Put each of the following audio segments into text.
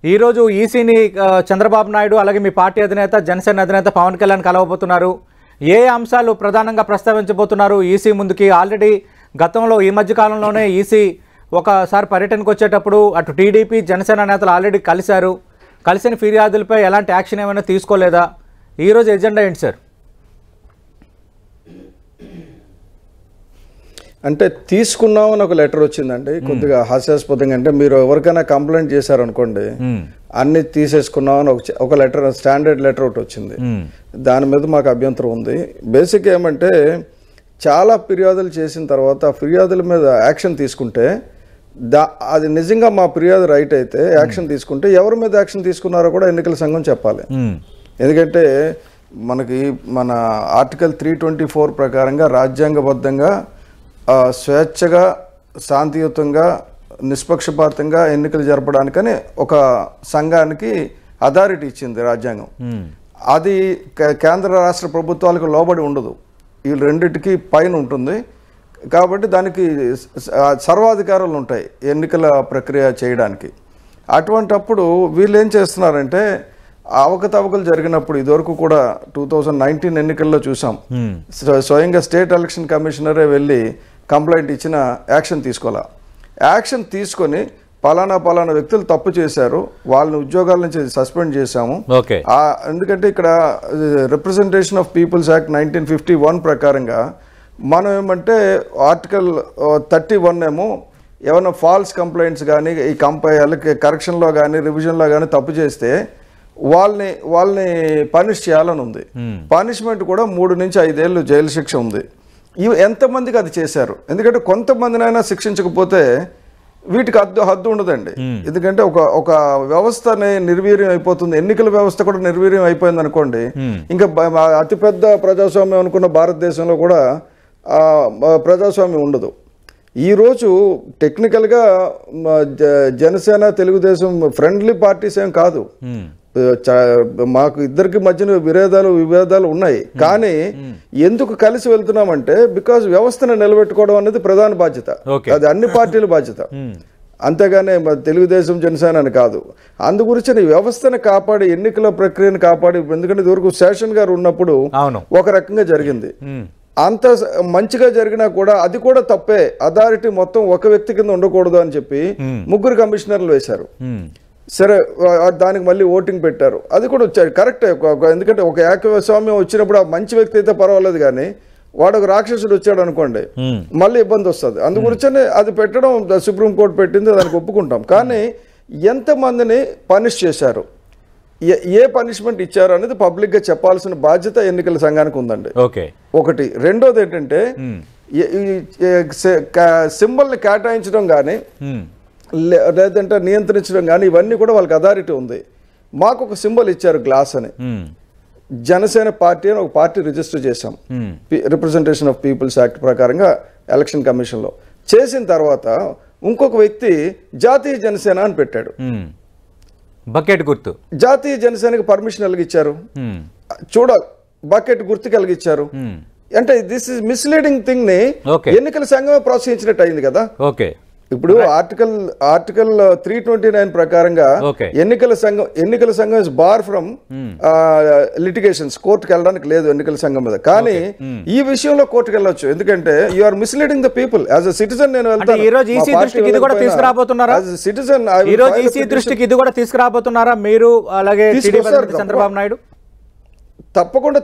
ఈరోజు ఈసీని చంద్రబాబు నాయుడు అలాగే మీ పార్టీ అధినేత జనసేన అధినేత పవన్ కళ్యాణ్ కలవబోతున్నారు. ఏ అంశాలు ప్రధానంగా ప్రస్తావించబోతున్నారు ఈసీ ముందుకి? ఆల్రెడీ గతంలో ఈ మధ్య కాలంలోనే ఈసీ ఒకసారి పర్యటనకు వచ్చేటప్పుడు అటు టీడీపీ జనసేన నేతలు ఆల్రెడీ కలిసిన ఫిర్యాదులపై ఎలాంటి యాక్షన్ ఏమైనా తీసుకోలేదా? ఈరోజు ఎజెండా ఏంటి సార్? అంటే తీసుకున్నామని ఒక లెటర్ వచ్చిందండి, కొద్దిగా హాస్యాస్పదంగా. అంటే మీరు ఎవరికైనా కంప్లైంట్ చేశారనుకోండి, అన్ని తీసేసుకున్నామని ఒక లెటర్, స్టాండర్డ్ లెటర్ ఒకటి వచ్చింది. దాని మీద మాకు అభ్యంతరం ఉంది. బేసిక్ ఏమంటే చాలా ఫిర్యాదులు చేసిన తర్వాత ఫిర్యాదుల మీద యాక్షన్ తీసుకుంటే అది నిజంగా మా ఫిర్యాదు రైట్ అయితే యాక్షన్ తీసుకుంటే ఎవరి మీద యాక్షన్ తీసుకున్నారో కూడా ఎన్నికల సంఘం చెప్పాలి. ఎందుకంటే మన ఆర్టికల్ 324 ప్రకారంగా రాజ్యాంగబద్ధంగా స్వేచ్ఛగా శాంతియుతంగా నిష్పక్షపాతంగా ఎన్నికలు జరపడానికని ఒక సంఘానికి అథారిటీ ఇచ్చింది రాజ్యాంగం. అది కేంద్ర రాష్ట్ర ప్రభుత్వాలకు లోబడి ఉండదు, ఈ రెండిటికి పైన ఉంటుంది. కాబట్టి దానికి సర్వాధికారాలు ఉంటాయి ఎన్నికల ప్రక్రియ చేయడానికి. అటువంటప్పుడు వీళ్ళు ఏం చేస్తున్నారంటే అవకతవకలు జరిగినప్పుడు ఇదివరకు కూడా 2019 ఎన్నికల్లో చూసాం, స్వయంగా స్టేట్ ఎలక్షన్ కమిషనరే వెళ్ళి కంప్లైంట్ ఇచ్చిన యాక్షన్ తీసుకోవాలా. యాక్షన్ తీసుకొని పలానా వ్యక్తులు తప్పు చేశారు, వాళ్ళని ఉద్యోగాల నుంచి సస్పెండ్ చేశాము. ఎందుకంటే ఇక్కడ రిప్రజెంటేషన్ ఆఫ్ పీపుల్స్ యాక్ట్ 1951 ప్రకారంగా మనం ఏమంటే ఆర్టికల్ 31 ఏమో ఏమైనా ఫాల్స్ కంప్లైంట్స్ కానీ ఈ కరెక్షన్లో కానీ రివిజన్లో కానీ తప్పు చేస్తే వాళ్ళని పనిష్ చేయాలని ఉంది. పనిష్మెంట్ కూడా 3 నుంచి 5 ఏళ్ళు జైలు శిక్ష ఉంది. ఇవి ఎంతమందికి అది చేశారు? ఎందుకంటే కొంతమందినైనా శిక్షించకపోతే వీటికి హద్దు ఉండదండి. ఎందుకంటే ఒక వ్యవస్థని నిర్వీర్యం అయిపోతుంది. ఎన్నికల వ్యవస్థ కూడా నిర్వీర్యం అయిపోయింది అనుకోండి, ఇంకా అతిపెద్ద ప్రజాస్వామ్యం అనుకున్న భారతదేశంలో కూడా ప్రజాస్వామ్యం ఉండదు. ఈరోజు టెక్నికల్గా జనసేన తెలుగుదేశం ఫ్రెండ్లీ పార్టీస్ ఏం కాదు, మాకు ఇద్దరికి మధ్యన విభేదాలు ఉన్నాయి. కానీ ఎందుకు కలిసి వెళ్తున్నామంటే బికాజ్ వ్యవస్థను నిలబెట్టుకోవడం అనేది ప్రధాన బాధ్యత, అది అన్ని పార్టీల బాధ్యత, అంతేగానే తెలుగుదేశం జనసేన అని కాదు. అందు గురించి వ్యవస్థను కాపాడి ఎన్నికల ప్రక్రియను కాపాడి, ఎందుకంటే ఇదివరకు శేషన్ గారు ఉన్నప్పుడు ఒక రకంగా జరిగింది, అంత మంచిగా జరిగినా కూడా అది కూడా తప్పే, అథారిటీ మొత్తం ఒక వ్యక్తి కింద ఉండకూడదు అని చెప్పి 3 కమిషనర్లు వేశారు. సరే, దానికి మళ్ళీ ఓటింగ్ పెట్టారు, అది కూడా వచ్చారు కరెక్టే. ఎందుకంటే ఒక ఏకస్వామ్యం వచ్చినప్పుడు ఆ మంచి వ్యక్తి అయితే పర్వాలేదు, కానీ వాడు ఒక రాక్షసుడు వచ్చాడు అనుకోండి మళ్ళీ ఇబ్బంది వస్తుంది. అందు గురించనే అది పెట్టడం సుప్రీంకోర్టు పెట్టింది, దానికి ఒప్పుకుంటాం. కానీ ఎంతమందిని పనిష్ చేశారు, ఏ పనిష్మెంట్ ఇచ్చారు అనేది పబ్లిక్ గా చెప్పాల్సిన బాధ్యత ఎన్నికల సంఘానికి ఉందండి. ఒకటి. రెండోది ఏంటంటే సింబల్ ని కేటాయించడం కానీ లేదంటే నియంత్రించడం కానీ ఇవన్నీ కూడా వాళ్ళకి అథారిటీ ఉంది. మాకు ఒక సింబల్ ఇచ్చారు, గ్లాస్ అని. జనసేన పార్టీ అని ఒక పార్టీ రిజిస్టర్ చేశాం రిప్రజెంటేషన్ ఆఫ్ పీపుల్స్ యాక్ట్ ప్రకారంగా ఎలక్షన్ కమిషన్ లో. చేసిన తర్వాత ఇంకొక వ్యక్తి జాతీయ జనసేన అని పెట్టాడు, బకెట్ గుర్తు. జాతీయ జనసేనకి పర్మిషన్ ఎలాగిచ్చారు? బకెట్ గుర్తు కలిగిచ్చారు. అంటే దిస్ ఇస్ మిస్లీడింగ్ థింగ్ ని ఎన్నికల సంఘమే ప్రోత్సహించినట్టు అయింది కదా. ఇప్పుడు ఆర్టికల్ 329 ప్రకారంగా ఎన్నికల సంఘం ఇస్ బార్ ఫ్రమ్ లిటిగేషన్స్, కోర్టుకు వెళ్ళడానికి లేదు ఎన్నికల సంఘం మీద. కానీ ఈ విషయంలో కోర్టుకు వెళ్ళొచ్చు, ఎందుకంటే you are misleading the people. As a citizen నేను వెళ్తాను, తీసుకురాబోతున్నారా మీరు అలాగే చంద్రబాబు నాయుడు? తప్పకుండా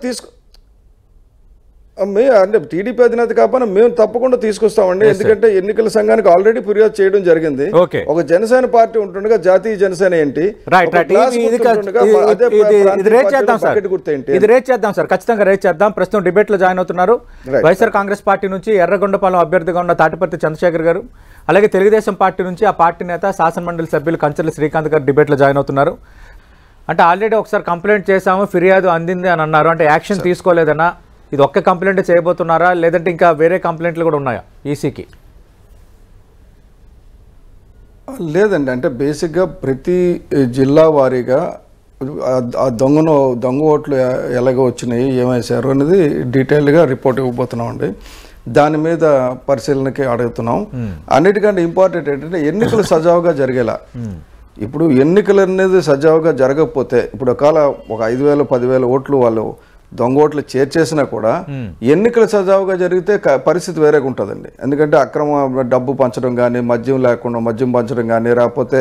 అంటే టీడీపీ అధినేత కాకపోయినా మేము తప్పకుండా తీసుకొస్తామండి. ఎందుకంటే ఎన్నికల సంఘానికి ఆల్రెడీ ఫిర్యాదు చేయడం జరిగింది. ఒక జనసేన పార్టీ ఉంటుండగా జాతీయ జనసేన ఏంటి, ఇది రేట్ చేద్దాం సార్, ఖచ్చితంగా రేట్ చేద్దాం. ప్రస్తుతం డిబేట్ లో జాయిన్ అవుతున్నారు వైఎస్ఆర్ కాంగ్రెస్ పార్టీ నుంచి ఎర్రగొండపాలెం అభ్యర్థిగా ఉన్న తాటిపర్తి చంద్రశేఖర్ గారు, అలాగే తెలుగుదేశం పార్టీ నుంచి ఆ పార్టీ నేత శాసనమండలి సభ్యులు కంచర్ల శ్రీకాంత్ గారు డిబేట్ లో జాయిన్ అవుతున్నారు. అంటే ఆల్రెడీ ఒకసారి కంప్లైంట్ చేశాము, ఫిర్యాదు అందింది అని అన్నారు. అంటే యాక్షన్ తీసుకోలేదన్నా, ఇది ఒక్క కంప్లైంట్ చేయబోతున్నారా లేదంటే ఇంకా వేరే కంప్లైంట్లు కూడా ఉన్నాయా ఈసీకి? లేదండి, అంటే బేసిక్గా ప్రతి జిల్లా వారీగా దొంగ ఓట్లు ఎలాగ వచ్చినాయి, ఏమేశారు అనేది డీటెయిల్గా రిపోర్ట్ ఇవ్వబోతున్నామండి. దాని మీద పరిశీలనకి అడుగుతున్నాం. అన్నిటికంటే ఇంపార్టెంట్ ఏంటంటే ఎన్నికలు సజావుగా జరిగేలా ఇప్పుడు ఎన్నికలు అనేది సజావుగా జరగకపోతే ఇప్పుడు ఒకవేళ ఒక 5,000 10,000 ఓట్లు వాళ్ళు దొంగ ఓట్లు చేర్చేసినా కూడా ఎన్నికలు సజావుగా జరిగితే పరిస్థితి వేరేగా ఉంటుందండి. ఎందుకంటే అక్రమ డబ్బు పంచడం కానీ, మద్యం లేకుండా మద్యం పంచడం కానీ, లేకపోతే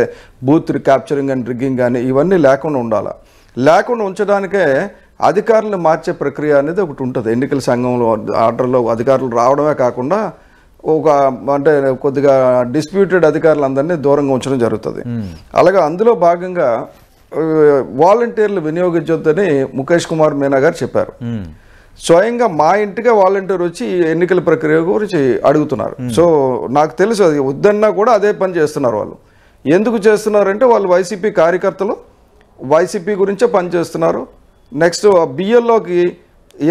బూత్ క్యాప్చరింగ్ అండ్ రిగ్గింగ్ కానీ ఇవన్నీ లేకుండా ఉండాలి. లేకుండా ఉంచడానికే అధికారులను మార్చే ప్రక్రియ అనేది ఒకటి ఉంటుంది. ఎన్నికల సంఘంలో ఆర్డర్లో అధికారులు రావడమే కాకుండా ఒక అంటే కొద్దిగా డిస్ప్యూటెడ్ అధికారులందరినీ దూరంగా ఉంచడం జరుగుతుంది. అలాగే అందులో భాగంగా వాలంటీర్లు వినియోగించొద్దని ముఖేష్ కుమార్ మీనా గారు చెప్పారు. స్వయంగా మా ఇంటికే వాలంటీర్ వచ్చి ఎన్నికల ప్రక్రియ గురించి అడుగుతున్నారు. సో నాకు తెలుసు అది వద్దన్నా కూడా అదే పని చేస్తున్నారు. వాళ్ళు ఎందుకు చేస్తున్నారంటే వాళ్ళు వైసీపీ కార్యకర్తలు వైసీపీ గురించే పనిచేస్తున్నారు. నెక్స్ట్ బిఎల్ఓకి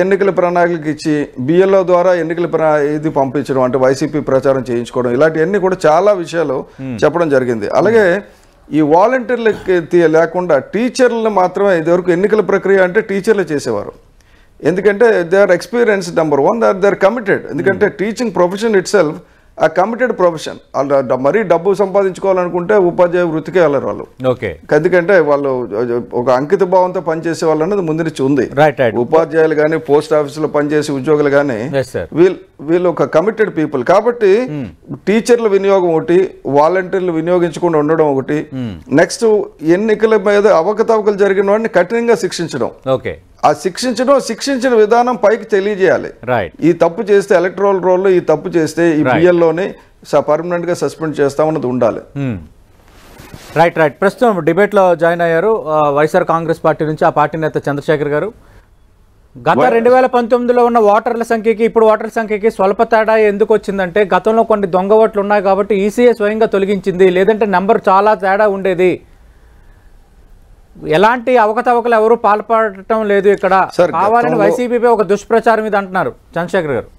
ఎన్నికల ప్రణాళికకి ఇచ్చి బిఎల్ఓ ద్వారా ఎన్నికల ఇది పంపించడం అంటే వైసీపీ ప్రచారం చేయించుకోవడం ఇలాంటివన్నీ కూడా చాలా విషయాలు చెప్పడం జరిగింది. అలాగే ఈ వాలంటీర్లకి లేకుండా టీచర్లు మాత్రమే ఇదివరకు ఎన్నికల ప్రక్రియ అంటే టీచర్లు చేసేవారు. ఎందుకంటే they are experience number 1 they are committed. ఎందుకంటే teaching profession itself a committed profession. వాళ్ళు మరీ డబ్బు సంపాదించుకోవాలనుకుంటే ఉపాధ్యాయ వృత్తికే వెళ్ళరు వాళ్ళు. ఎందుకంటే వాళ్ళు ఒక అంకిత భావంతో పనిచేసే వాళ్ళు అనేది ముందు నుంచి ఉంది. ఉపాధ్యాయులు కానీ పోస్ట్ ఆఫీసులో పనిచేసే ఉద్యోగులు కానీ వీళ్ళు ఒక కమిటెడ్ పీపుల్. కాబట్టి టీచర్ల వినియోగం ఒకటి, వాలంటీర్లు వినియోగించకుండా ఉండడం ఒకటి, నెక్స్ట్ ఎన్నికల మీద అవకతవకలు జరిగిన వాడిని కఠినంగా శిక్షించడం. ఆ శిక్షించిన విధానం పైకి తెలియజేయాలి. ఈ తప్పు చేస్తే ఎలక్టరల్ రోల్ ఈ తప్పు చేస్తే ఈ బిఎల్లోనే పర్మనెంట్ గా సస్పెండ్ చేస్తామన్నది ఉండాలి. రైట్. ప్రస్తుతం డిబేట్ లో జాయిన్ అయ్యారు వైఎస్ఆర్ కాంగ్రెస్ పార్టీ నుంచి ఆ పార్టీ నేత చంద్రశేఖర్ గారు. గత 2019లో ఉన్న ఓటర్ల సంఖ్యకి ఇప్పుడు ఓటర్ల సంఖ్యకి స్వల్ప తేడా ఎందుకు వచ్చిందంటే గతంలో కొన్ని దొంగ ఓట్లు ఉన్నాయి కాబట్టి ఈసీఏ స్వయంగా తొలగించింది, లేదంటే నెంబర్ చాలా తేడా ఉండేది, ఎలాంటి అవకతవకలు ఎవరు పాల్పడటం లేదు, ఇక్కడ కావాలని వైసీపీపై ఒక దుష్ప్రచారం ఇది అంటున్నారు చంద్రశేఖర్ గారు.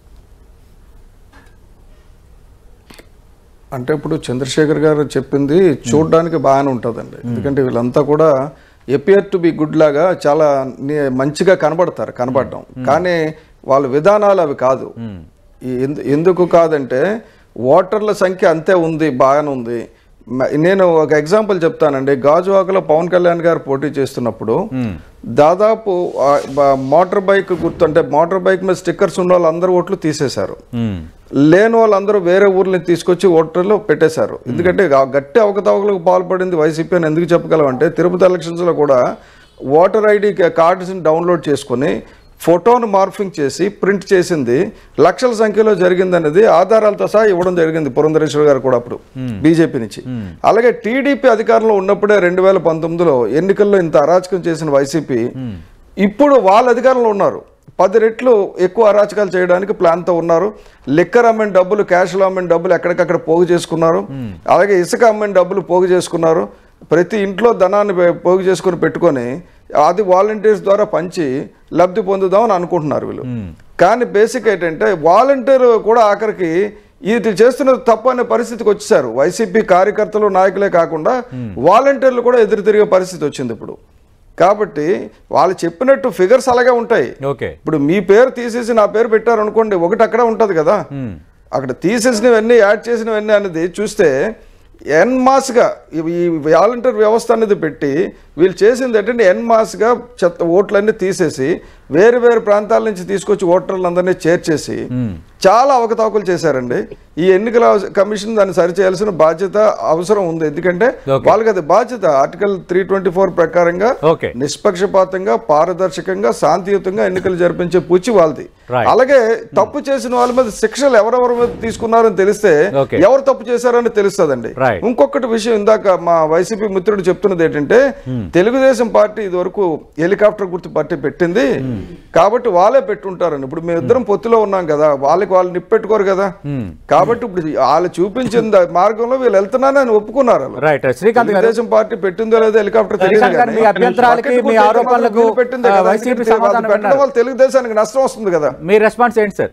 అంటే ఇప్పుడు చంద్రశేఖర్ గారు చెప్పింది చూడడానికి బాగానే ఉంటుందండి. ఎందుకంటే వీళ్ళంతా కూడా ఎపియర్ టు బి గుడ్ లాగా చాలా మంచిగా కనబడటం, కానీ వాళ్ళ విధానాలు అవి కాదు. ఎందుకు కాదంటే ఓటర్ల సంఖ్య అంతే ఉంది, బాగానే ఉంది. నేను ఒక ఎగ్జాంపుల్ చెప్తానండి. గాజువాకలో పవన్ కళ్యాణ్ గారు పోటీ చేస్తున్నప్పుడు దాదాపు మోటార్ బైక్ గుర్తు అంటే మోటార్ బైక్ మీద స్టిక్కర్స్ ఉన్న వాళ్ళందరూ ఓట్లు తీసేశారు. లేని వాళ్ళందరూ వేరే ఊర్లని తీసుకొచ్చి ఓటర్లు పెట్టేశారు. ఎందుకంటే గట్టి అవకతవకలకు పాల్పడింది వైసీపీ అని ఎందుకు చెప్పగలమంటే తిరుపతి ఎలక్షన్స్ లో కూడా ఓటర్ ఐడి కార్డ్స్ డౌన్లోడ్ చేసుకుని ఫోటోను మార్ఫింగ్ చేసి ప్రింట్ చేసింది లక్షల సంఖ్యలో జరిగిందనేది ఆధారాలతో సహా ఇవ్వడం జరిగింది పురంధరేశ్వర గారు కూడా అప్పుడు బీజేపీ నుంచి. అలాగే టీడీపీ అధికారంలో ఉన్నప్పుడే 2019లో ఎన్నికల్లో ఇంత అరాచకం చేసిన వైసీపీ ఇప్పుడు వాళ్ళ అధికారంలో ఉన్నారు, 10 రెట్లు ఎక్కువ అరాచకాలు చేయడానికి ప్లాన్తో ఉన్నారు. లిక్కర్ అమ్మిన డబ్బులు, క్యాష్లో అమ్మిన డబ్బులు ఎక్కడికక్కడ పోగు చేసుకున్నారు. అలాగే ఇసుక అమ్మిన డబ్బులు పోగు చేసుకున్నారు. ప్రతి ఇంట్లో ధనాన్ని పోగు చేసుకుని పెట్టుకొని అది వాలంటీర్స్ ద్వారా పంచి లబ్ధి పొందుదామని అనుకుంటున్నారు వీళ్ళు. కానీ బేసిక్ ఏంటంటే వాలంటీర్ కూడా ఆఖరికి ఇది చేస్తున్న తప్పు అనే పరిస్థితికి వచ్చేసారు. వైసీపీ కార్యకర్తలు నాయకులే కాకుండా వాలంటీర్లు కూడా ఎదురు తిరిగే పరిస్థితి వచ్చింది ఇప్పుడు. కాబట్టి వాళ్ళు చెప్పినట్టు ఫిగర్స్ అలాగే ఉంటాయి. ఇప్పుడు మీ పేరు తీసేసి నా పేరు పెట్టారు అనుకోండి, ఒకటి అక్కడ ఉంటది కదా, అక్కడ తీసేసినవన్నీ యాడ్ చేసినవన్నీ అనేది చూస్తే ఎన్మాస్గా ఈ వాలంటీర్ వ్యవస్థ అనేది పెట్టి వీళ్ళు చేసింది ఏంటంటే ఎన్మాస్గా ఓట్లన్నీ తీసేసి వేరు వేరు ప్రాంతాల నుంచి తీసుకొచ్చి ఓటర్లందరినీ చేర్చేసి చాలా అవకతవకలు చేశారండి. ఈ ఎన్నికల కమిషన్ దాన్ని సరిచేయాల్సిన బాధ్యత అవసరం ఉంది. ఎందుకంటే వాళ్ళకి అది బాధ్యత. ఆర్టికల్ 324 ప్రకారంగా నిష్పక్షపాతంగా, పారదర్శకంగా, శాంతియుతంగా ఎన్నికలు జరిపించే పూచి వాళ్ళది. అలాగే తప్పు చేసిన వాళ్ళ మీద శిక్షలు ఎవరెవరి మీద తీసుకున్నారని తెలిస్తే ఎవరు తప్పు చేశారని తెలుస్తుందండి. ఇంకొకటి విషయం ఇందాక మా వైసీపీ మిత్రుడు చెప్తున్నది ఏంటంటే తెలుగుదేశం పార్టీ ఇది వరకు హెలికాప్టర్ గుర్తు పార్టీ పెట్టింది కాబట్టి వాళ్ళే పెట్టుంటారని. ఇప్పుడు మేము ఇద్దరం పొత్తులో ఉన్నాం కదా, వాళ్ళు నిప్పెట్టుకోరు కదా. కాబట్టి ఇప్పుడు వాళ్ళు చూపించిన మార్గంలో వీళ్ళు వెళ్తున్నారని ఒప్పుకున్నారు. తెలుగుదేశం పార్టీ పెట్టిందో లేదో హెలికాప్టర్ పెట్టింది కదా, పెట్టడం వల్ల తెలుగుదేశానికి నష్టం వస్తుంది కదా. మీ రెస్పాన్స్ ఏంటి సార్?